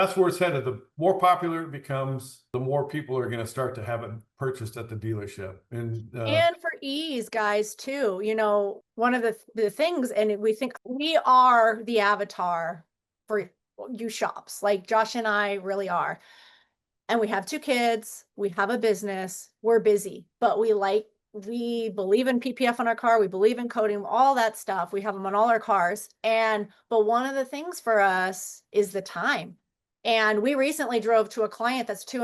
that's where it's headed. The more popular it becomes, the more people are going to start to have it purchased at the dealership. And for ease, guys, too, you know, one of the things, and we think we are the avatar for you shops, like Josh and I really are. And we have 2 kids, we have a business, we're busy, but we believe in PPF on our car, we believe in coating, all that stuff. We have them on all our cars. But one of the things for us is the time. And we recently drove to a client that's 2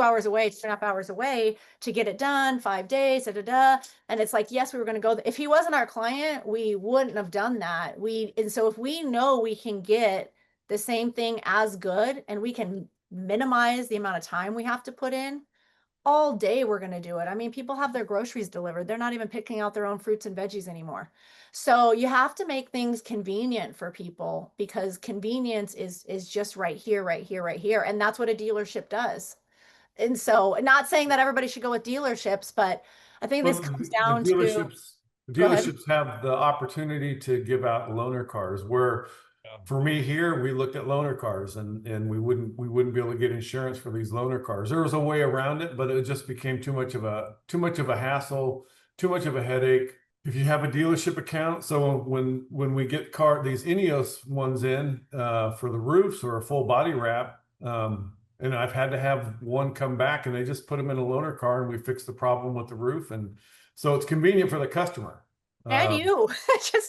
hours away, 2.5 hours away to get it done, 5 days, da, da, da. And it's like, yes, we were going to go. If he wasn't our client, we wouldn't have done that. And so if we know we can get the same thing as good and we can minimize the amount of time we have to put in, all day we're going to do it. I mean, people have their groceries delivered. They're not even picking out their own fruits and veggies anymore. So you have to make things convenient for people, because convenience is just right here, right here, right here. And that's what a dealership does. And so, not saying that everybody should go with dealerships, but I think this comes the down to, go ahead. dealerships have the opportunity to give out loaner cars, where for me here, we looked at loaner cars, and we wouldn't be able to get insurance for these loaner cars. There was a way around it, but it just became too much of a hassle, too much of a headache. If you have a dealership account, so when we get these Ineos ones in for the roofs or a full body wrap, and I've had to have one come back, and they just put them in a loaner car, and we fix the problem with the roof, and so it's convenient for the customer. And you,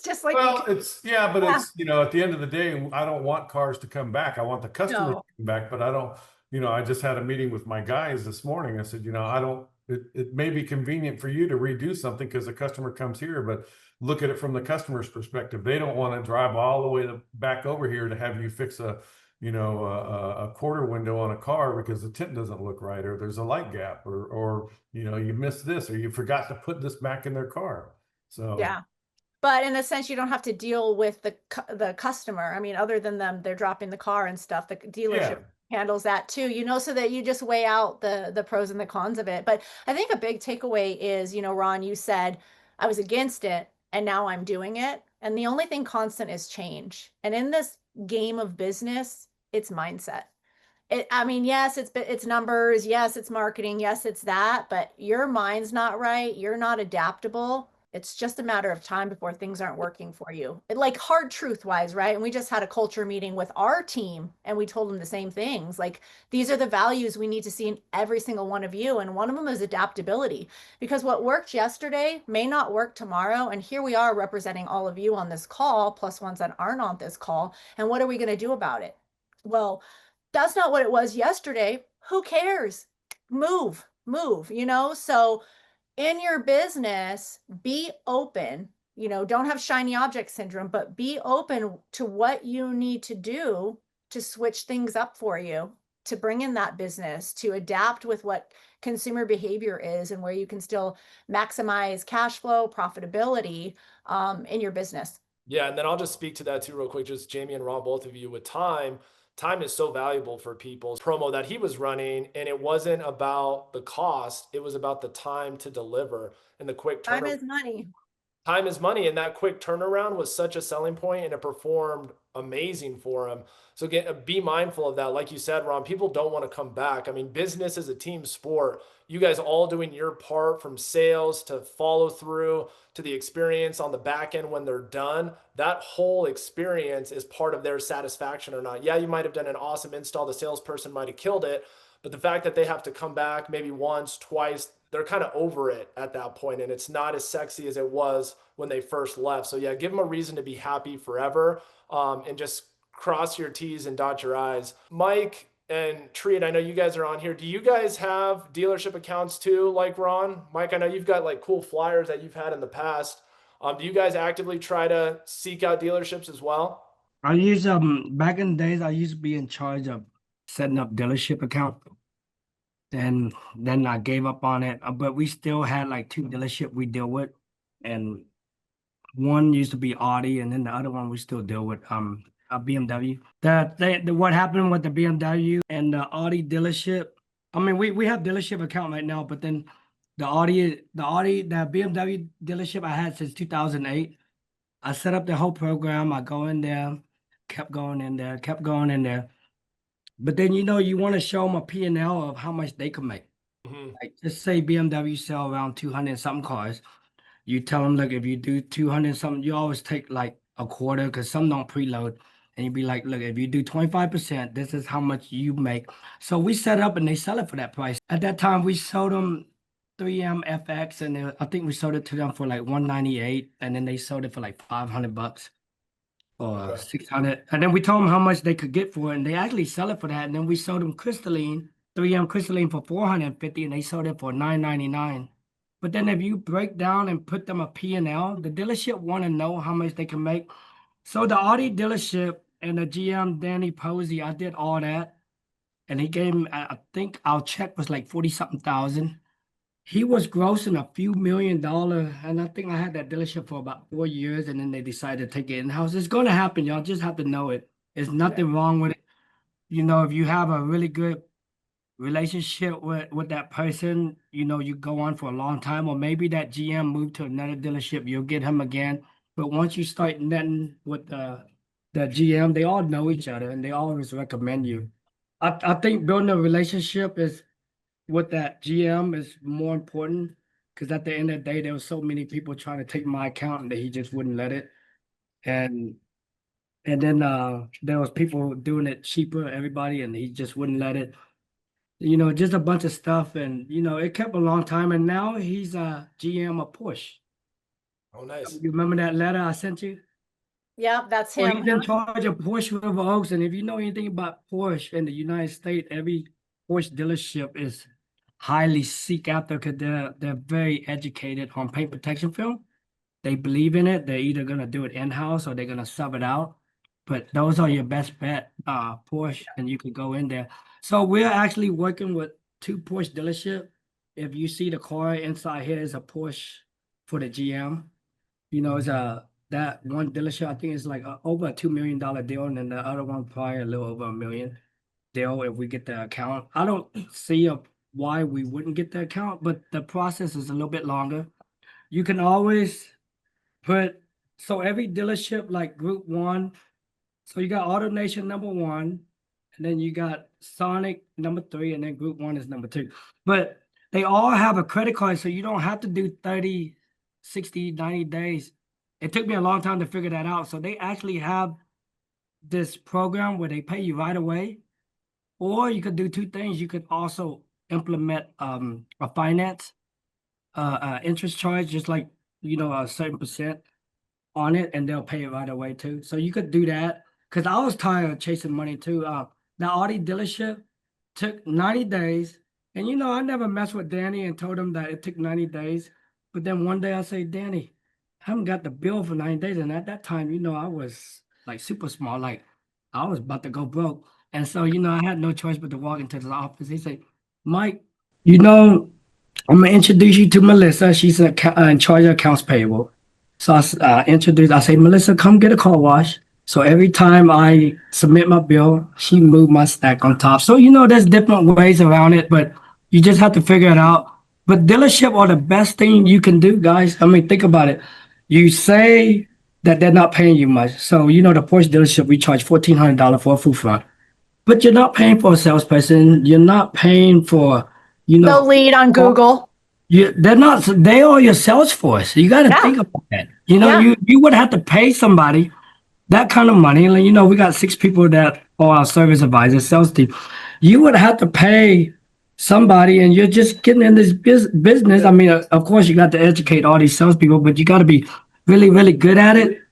just like, Well, it's at the end of the day, I don't want cars to come back. I want the customer to come back, but I don't, I just had a meeting with my guys this morning. I said, I don't, it may be convenient for you to redo something because the customer comes here, but look at it from the customer's perspective. They don't want to drive all the way back over here to have you fix a quarter window on a car because the tint doesn't look right, or there's a light gap, or you missed this, or you forgot to put this back in their car. So yeah. But in a sense, you don't have to deal with the customer. I mean, other than them, they're dropping the car and stuff. The dealership handles that too, so that you just weigh out the pros and the cons of it. But I think a big takeaway is, Ron, you said, I was against it and now I'm doing it. And the only thing constant is change. And in this game of business, it's mindset. I mean, yes, it's numbers. Yes, it's marketing. Yes, it's that. But your mind's not right. You're not adaptable. It's just a matter of time before things aren't working for you. Like, hard truth wise, right? And we just had a culture meeting with our team and we told them the same things. Like, these are the values we need to see in every single one of you. And one of them is adaptability, because what worked yesterday may not work tomorrow. And here we are representing all of you on this call, plus ones that aren't on this call. And what are we going to do about it? Well, that's not what it was yesterday. Who cares? Move. So in your business, be open, don't have shiny object syndrome, but be open to what you need to do to switch things up for you, to bring in that business, to adapt with what consumer behavior is, and where you can still maximize cash flow, profitability in your business. Yeah. And then I'll just speak to that too, real quick. Just Jamie and Ron, both of you, with time is so valuable for people. Promo that he was running, and it wasn't about the cost, it was about the time to deliver and the quick turnaround. Time is money. Time is money, and that quick turnaround was such a selling point, and it performed amazing for him. So be mindful of that. Like you said, Ron, people don't want to come back. I mean, business is a team sport. You guys all doing your part, from sales to follow through to the experience on the back end when they're done. That whole experience is part of their satisfaction or not. Yeah, you might have done an awesome install. The salesperson might have killed it, but the fact that they have to come back maybe once, twice, they're kind of over it at that point, and it's not as sexy as it was when they first left. So yeah, give them a reason to be happy forever, and just cross your T's and dot your I's. Mike and Treat, I know you guys are on here. Do you guys have dealership accounts too, like Ron? Mike, I know you've got like cool flyers that you've had in the past. Do you guys actively try to seek out dealerships as well? I use back in the days, I used to be in charge of setting up dealership account. And then I gave up on it, but we still had like 2 dealership we deal with, and one used to be Audi, and then the other one we still deal with a BMW. What happened with the BMW and the Audi dealership? I mean, we have dealership account right now, but then the BMW dealership I had since 2008. I set up the whole program. I go in there, kept going in there. But then, you know, you want to show them a P&L of how much they can make. Mhm. Like, just say BMW sell around 200 and something cars. You tell them, look, if you do 200 and something, you always take like a quarter because some don't preload. And you be like, look, if you do 25%, this is how much you make. So we set up and they sell it for that price. At that time, we sold them 3M FX, and I think we sold it to them for like 198, and then they sold it for like $500 or Okay. 600. And then we told them how much they could get for it, and they actually sell it for that. And then we sold them crystalline, 3M crystalline for 450, and they sold it for 999. But then if you break down and put them a P&L, the dealership want to know how much they can make. So the Audi dealership and the GM Danny Posey, I did all that, and he gave me, I think our check was like 40 something thousand. He was grossing a few $1 million, and I think I had that dealership for about 4 years, and then they decided to take it in-house. It's going to happen, y'all just have to know it. There's nothing wrong with it. You know, if you have a really good relationship with that person, you know, you go on for a long time, or maybe that GM moved to another dealership, you'll get him again. But once you start netting with the GM, they all know each other and they always recommend you. I think building a relationship is with that GM is more important, because at the end of the day, there was so many people trying to take my account that he just wouldn't let it. And then there was people doing it cheaper, everybody, and he just wouldn't let it. You know, just a bunch of stuff, and you know, it kept a long time. And now he's a GM of Porsche. Oh, nice. You remember that letter I sent you? Yep, that's Well, him. he's in charge of Porsche River Oaks, and if you know anything about Porsche in the United States, every Porsche dealership is highly seek after because they're very educated on paint protection film. They believe in it. They're either gonna do it in-house or they're gonna sub it out. But those are your best bet, Porsche, and you can go in there. So we're actually working with 2 Porsche dealership. If you see the car inside here is a Porsche for the GM. You know, it's that one dealership, I think it's like over a $2 million deal, and then the other one probably a little over $1 million deal if we get the account. I don't see why we wouldn't get the account, but the process is a little bit longer. You can always put, so every dealership like Group 1, so you got Auto Nation #1, and then you got Sonic #3, and then Group 1 is #2. But they all have a credit card, so you don't have to do 30, 60, 90 days. It took me a long time to figure that out. So they actually have this program where they pay you right away. Or you could do 2 things. You could also implement a finance interest charge, just like, you know, a certain percent on it, and they'll pay it right away too. So you could do that, because I was tired of chasing money too. The Audi dealership took 90 days, and you know, I never messed with Danny and told him that it took 90 days. But then one day I say, Danny, I haven't got the bill for 90 days. And at that time, you know, I was like super small, like I was about to go broke. And so, you know, I had no choice but to walk into the office. He said, Mike, you know, I'm gonna introduce you to Melissa. She's in charge of accounts payable. So I introduced. I say, Melissa, come get a car wash. So every time I submit my bill, she moved my stack on top. So you know, there's different ways around it, but you just have to figure it out. But dealership are the best thing you can do, guys. I mean, think about it. You say that they're not paying you much. So you know, the Porsche dealership, we charge $1,400 for a full front, but you're not paying for a salesperson. You're not paying for, you No know, lead on Google. they're not. They are your sales force. You got to Yeah. think about that. You know, Yeah. you would have to pay somebody that kind of money. Like, you know, we got 6 people that are our service advisors, sales team. You would have to pay somebody, and you're just getting in this business. I mean, of course, you got to educate all these salespeople, but you got to be really, really good at it.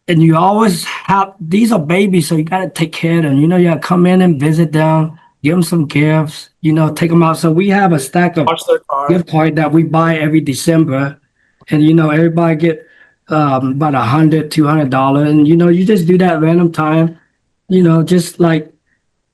And you always have, these are babies, so you got to take care of them. You know, you got to come in and visit them, give them some gifts, you know, take them out. So we have a stack of Wash their car. gift card that we buy every December, and you know, everybody get about $100, $200, and you know, you just do that random time, you know, just like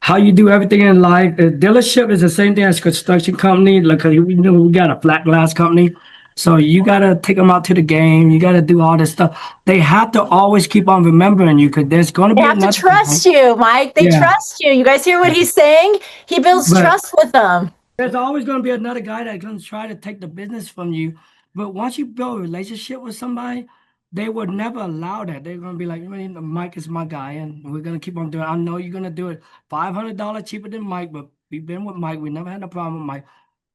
how you do everything in life. The dealership is the same thing as construction company. Like, you know, we got a flat glass company, so you gotta take them out to the game. You gotta do all this stuff. They have to always keep on remembering you, because there's gonna They be have to another trust time. you, Mike. They Yeah. trust you. You guys hear what he's saying? He builds But trust with them. there's always going to be another guy that's going to try to take the business from you. But once you build a relationship with somebody, they would never allow that. They're gonna be like, "Man, Mike is my guy, and we're gonna keep on doing it. I know you're gonna do it $500 cheaper than Mike, but we've been with Mike. We never had a problem with Mike."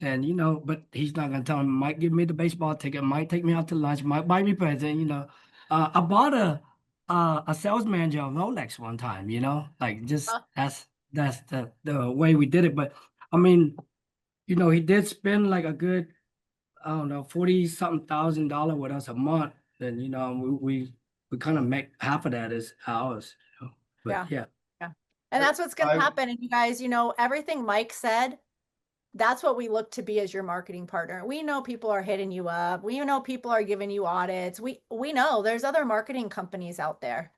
And but he's not gonna tell him, Mike, give me the baseball ticket. Mike, take me out to lunch. Mike, buy me present. I bought a sales manager of Rolex one time. Like just that's the way we did it. But I mean, he did spend like a good, I don't know, 40 something $1,000 with us a month. And we kind of make half of that is ours. But yeah. And that's what's going to happen. And you guys, everything Mike said, that's what we look to be as your marketing partner. We know people are hitting you up. We know people are giving you audits. We know there's other marketing companies out there.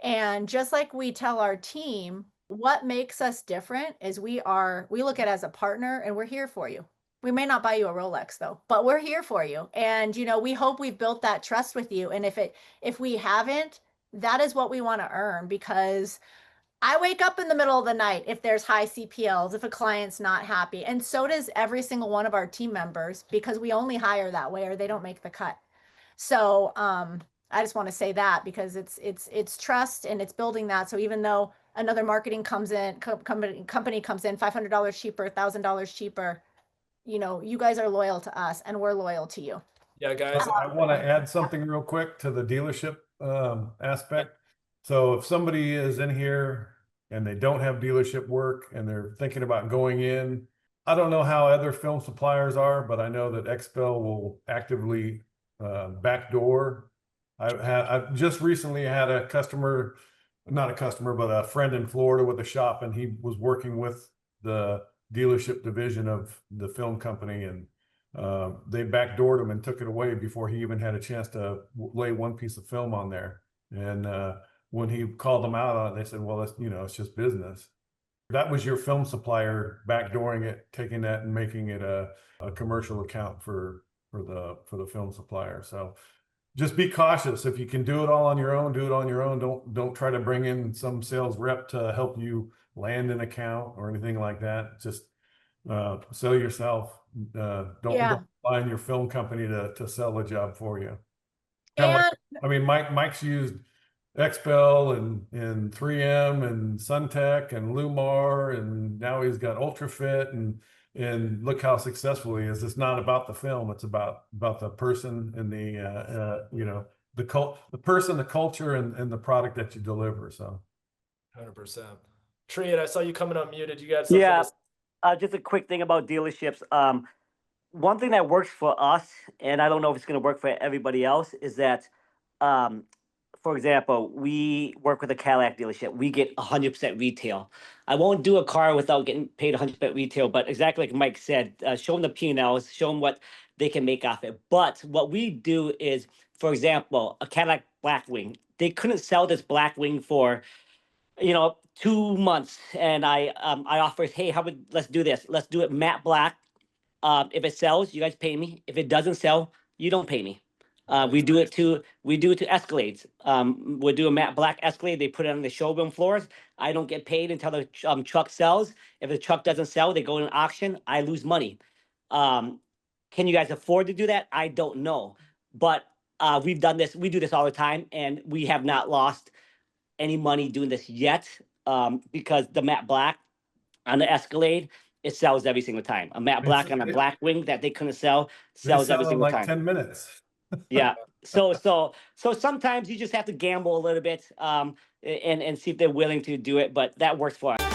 And just like we tell our team, what makes us different is we look at it as a partner, and we're here for you. We may not buy you a Rolex though, but we're here for you. And we hope we've built that trust with you. And if we haven't, that is what we want to earn, because I wake up in the middle of the night if there's high CPLs, if a client's not happy. And so does every single one of our team members, because we only hire that way or they don't make the cut. So I just want to say that, because it's trust and it's building that. So even though another marketing company comes in $500 cheaper, $1,000 cheaper, you guys are loyal to us and we're loyal to you. Yeah, guys. I want to add something real quick to the dealership aspect. So if somebody is in here and they don't have dealership work and they're thinking about going in, I don't know how other film suppliers are, but I know that XPEL will actively backdoor. I just recently had a customer, not a customer, but a friend in Florida with a shop, and he was working with the dealership division of the film company, and they backdoored him and took it away before he even had a chance to lay one piece of film on there. And when he called them out on it, they said, well, it's just business. That was your film supplier backdooring it, taking that and making it a commercial account for the film supplier. So just be cautious. If you can do it all on your own, do it on your own. Don't try to bring in some sales rep to help you land an account or anything like that. Just sell yourself. Don't rely on your film company to sell a job for you. Mike's used XPEL and 3M and Suntech and Lumar, and now he's got Ultrafit, and look how successful he is. It's not about the film; it's about the person and the person, the culture, and the product that you deliver. So, 100%. Triad, I saw you coming unmuted. You got something? Yeah, just a quick thing about dealerships. One thing that works for us, and I don't know if it's going to work for everybody else, is that, for example, we work with a Cadillac dealership. We get 100% retail. I won't do a car without getting paid 100% retail, but exactly like Mike said, show them the P&Ls, show them what they can make off it. But what we do is, for example, a Cadillac Blackwing. They couldn't sell this Blackwing for 2 months, and I offered, hey, let's do this. Let's do it matte black. If it sells, you guys pay me. If it doesn't sell, you don't pay me. We do it to Escalades. We'll do a matte black Escalade. They put it on the showroom floors. I don't get paid until the truck sells. If the truck doesn't sell, they go in an auction. I lose money. Can you guys afford to do that? I don't know, but we've done this. We do this all the time, and we have not lost any money doing this yet, because the matte black on the Escalade, it sells every single time. A matte black on a Blackwing that they couldn't sell sells every single time. 10 minutes. Yeah. So sometimes you just have to gamble a little bit, and see if they're willing to do it, but that works for us.